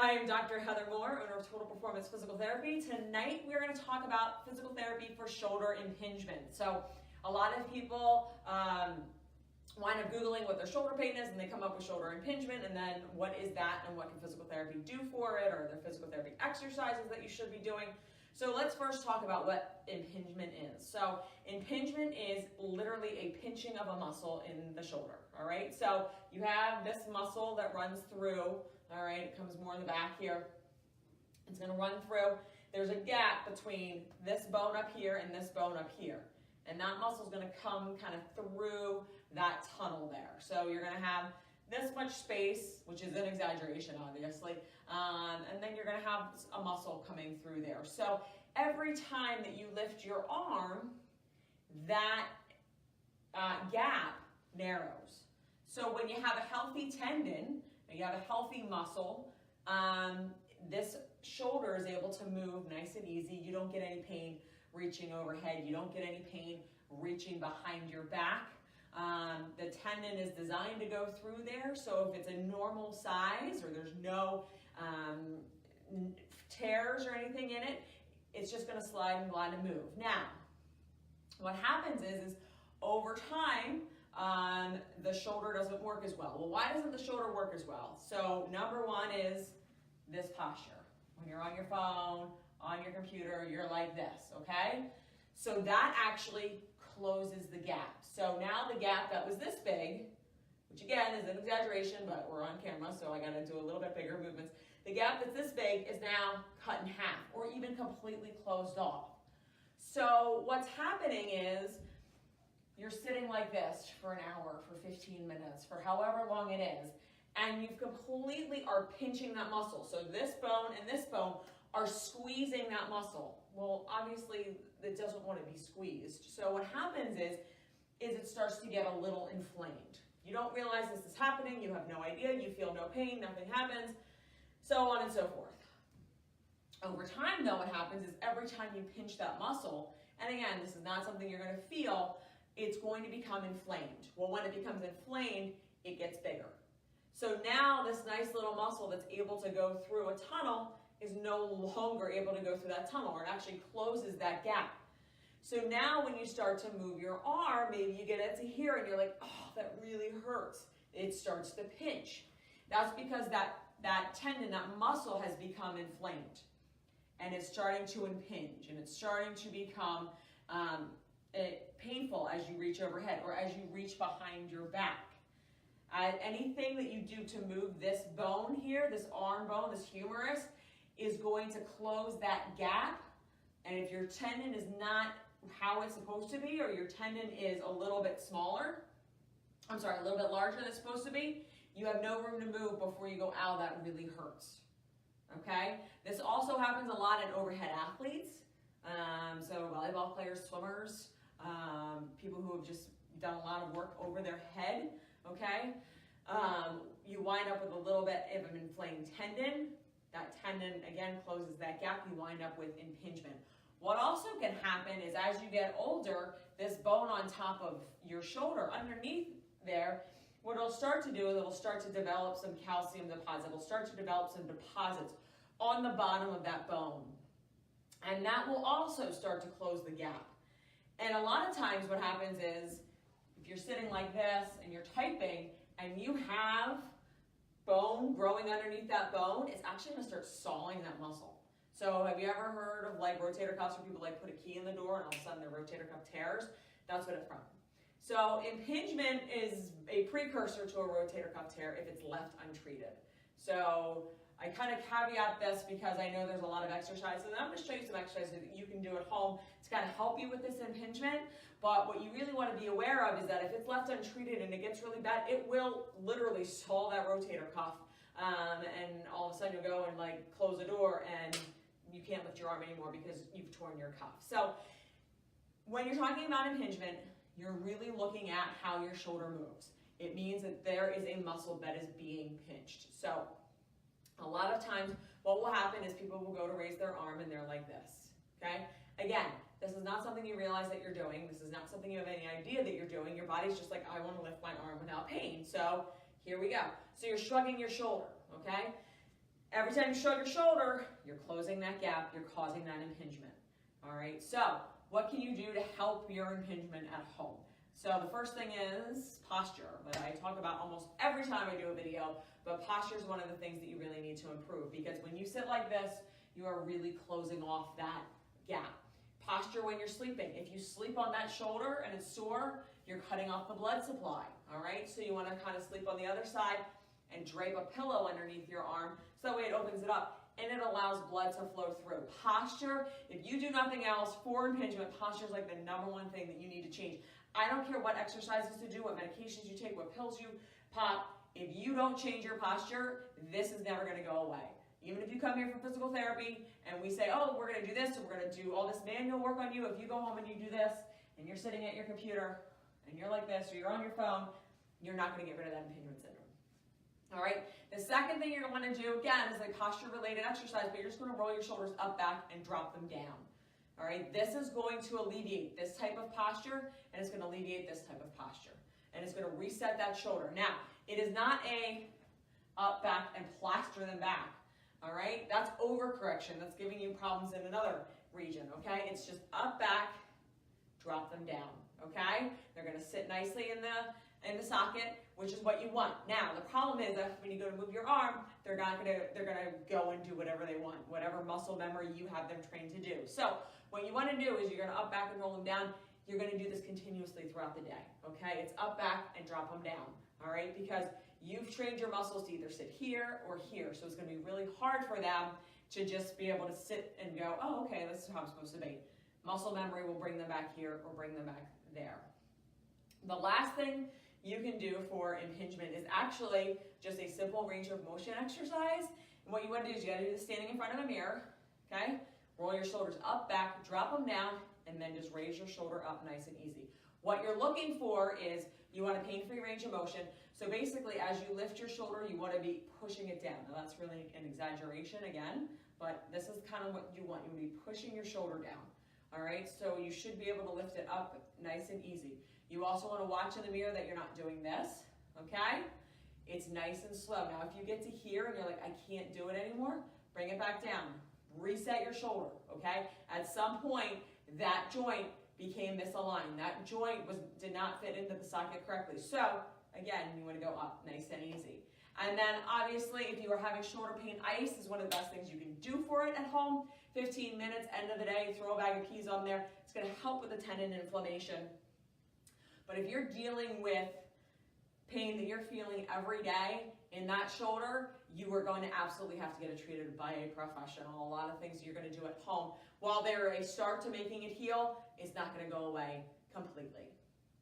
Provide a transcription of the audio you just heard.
I'm Dr. Heather Moore, owner of Total Performance Physical Therapy. Tonight we're going to talk about physical therapy for shoulder impingement. So a lot of people wind up Googling what their shoulder pain is and they come up with shoulder impingement, and then what is that and what can physical therapy do for it, or the physical therapy exercises that you should be doing. So let's first talk about what impingement is. So impingement is literally a pinching of a muscle in the shoulder, all right? So you have this muscle that runs through, all right? It comes more in the back here. It's gonna run through. There's a gap between this bone up here and this bone up here. And that muscle is gonna come kind of through that tunnel there. So you're gonna have this much space, which is an exaggeration, obviously, and then you're going to have a muscle coming through there. So every time that you lift your arm, that gap narrows. So when you have a healthy tendon, you have a healthy muscle, this shoulder is able to move nice and easy. You don't get any pain reaching overhead. You don't get any pain reaching behind your back. The tendon is designed to go through there, so if it's a normal size or there's no tears or anything in it, it's just going to slide and glide and move. Now, what happens is over time, the shoulder doesn't work as well. Well, why doesn't the shoulder work as well? So number one is this posture. When you're on your phone, on your computer, you're like this, okay? So that actually closes the gap. So now the gap that was this big, which again is an exaggeration, but we're on camera, so I gotta do a little bit bigger movements. The gap that's this big is now cut in half or even completely closed off. So what's happening is you're sitting like this for an hour, for 15 minutes, for however long it is, and you completely are pinching that muscle. So this bone and this bone are squeezing that muscle. Well, obviously, it doesn't want to be squeezed. So what happens is it starts to get a little inflamed. You don't realize this is happening. You have no idea. You feel no pain. Nothing happens. So on and so forth. Over time, though, what happens is every time you pinch that muscle, and again, this is not something you're going to feel, it's going to become inflamed. Well, when it becomes inflamed, it gets bigger. So now this nice little muscle that's able to go through a tunnel is no longer able to go through that tunnel, or it actually closes that gap. So now when you start to move your arm, maybe you get it to here and you're like, oh, that really hurts. It starts to pinch. That's because that tendon, that muscle has become inflamed, and it's starting to impinge, and it's starting to become painful as you reach overhead or as you reach behind your back. Anything that you do to move this bone here, this arm bone, this humerus, is going to close that gap. And if your tendon is not how it's supposed to be, or your tendon is a little bit smaller, a little bit larger than it's supposed to be, you have no room to move before you go, ow, that really hurts. Okay? This also happens a lot in overhead athletes. So volleyball players, swimmers, people who have just done a lot of work over their head, okay? You wind up with a little bit of an inflamed tendon. That tendon, again, closes that gap. You wind up with impingement. What also can happen is as you get older, this bone on top of your shoulder, underneath there, what it'll start to do is it'll start to develop some calcium deposits. It'll start to develop some deposits on the bottom of that bone. And that will also start to close the gap. And a lot of times what happens is if you're sitting like this and you're typing and you have bone growing underneath that bone, it's actually going to start sawing that muscle. So have you ever heard of like rotator cuffs where people like put a key in the door and all of a sudden their rotator cuff tears? That's what it's from. So impingement is a precursor to a rotator cuff tear if it's left untreated. So I kind of caveat this because I know there's a lot of exercises, and I'm going to show you some exercises that you can do at home to kind of help you with this impingement. But what you really want to be aware of is that if it's left untreated and it gets really bad, it will literally saw that rotator cuff, and all of a sudden you'll go and like close the door and you can't lift your arm anymore because you've torn your cuff. So when you're talking about impingement, you're really looking at how your shoulder moves. It means that there is a muscle that is being pinched. So a lot of times what will happen is people will go to raise their arm and they're like this, okay? Again, this is not something you realize that you're doing. This is not something you have any idea that you're doing. Your body's just like, I want to lift my arm without pain. So here we go. So you're shrugging your shoulder, okay? Every time you shrug your shoulder, you're closing that gap, you're causing that impingement. All right, so what can you do to help your impingement at home? So the first thing is posture, that I talk about almost every time I do a video, but posture is one of the things that you really need to improve, because when you sit like this, you are really closing off that gap. Posture when you're sleeping. If you sleep on that shoulder and it's sore, you're cutting off the blood supply, all right? So you want to kind of sleep on the other side and drape a pillow underneath your arm, so that way it opens it up and it allows blood to flow through. Posture, if you do nothing else for impingement, posture is like the #1 thing that you need to change. I don't care what exercises to do, what medications you take, what pills you pop. If you don't change your posture, this is never going to go away. Even if you come here for physical therapy and we say, oh, we're going to do this, and we're going to do all this manual work on you, if you go home and you do this, and you're sitting at your computer, and you're like this, or you're on your phone, you're not going to get rid of that impingement syndrome. All right? The second thing you're going to want to do, again, is a posture-related exercise, but you're just going to roll your shoulders up, back, and drop them down. All right? This is going to alleviate this type of posture, and it's going to alleviate this type of posture. And it's going to reset that shoulder. Now, it is not a up, back, and plaster them back. All right? That's overcorrection. That's giving you problems in another region, okay? It's just up, back, drop them down, okay? They're going to sit nicely in the socket, which is what you want. Now, the problem is that when you go to move your arm, they're going to go and do whatever they want, whatever muscle memory you have them trained to do. So, what you want to do is you're going to up, back, and roll them down. You're going to do this continuously throughout the day, okay? It's up, back, and drop them down, all right? Because you've trained your muscles to either sit here or here, so it's going to be really hard for them to just be able to sit and go, oh, okay, this is how I'm supposed to be. Muscle memory will bring them back here or bring them back there. The last thing you can do for impingement is actually just a simple range of motion exercise. And what you want to do is you got to do this standing in front of a mirror, okay? Roll your shoulders up, back, drop them down, and then just raise your shoulder up nice and easy. What you're looking for is you want a pain-free range of motion. So basically, as you lift your shoulder, you want to be pushing it down. Now that's really an exaggeration again, but this is kind of what you want. You want to be pushing your shoulder down. All right, so you should be able to lift it up nice and easy. You also want to watch in the mirror that you're not doing this, okay? It's nice and slow. Now, if you get to here and you're like, I can't do it anymore, bring it back down. Reset your shoulder, okay? At some point, that joint became misaligned. That joint did not fit into the socket correctly. So, again, you want to go up nice and easy. And then, obviously, if you are having shoulder pain, ice is one of the best things you can do for it at home. 15 minutes, end of the day, throw a bag of peas on there. It's going to help with the tendon inflammation. But if you're dealing with pain that you're feeling every day in that shoulder, you are going to absolutely have to get it treated by a professional. A lot of things you're going to do at home, while they're a start to making it heal, it's not going to go away completely.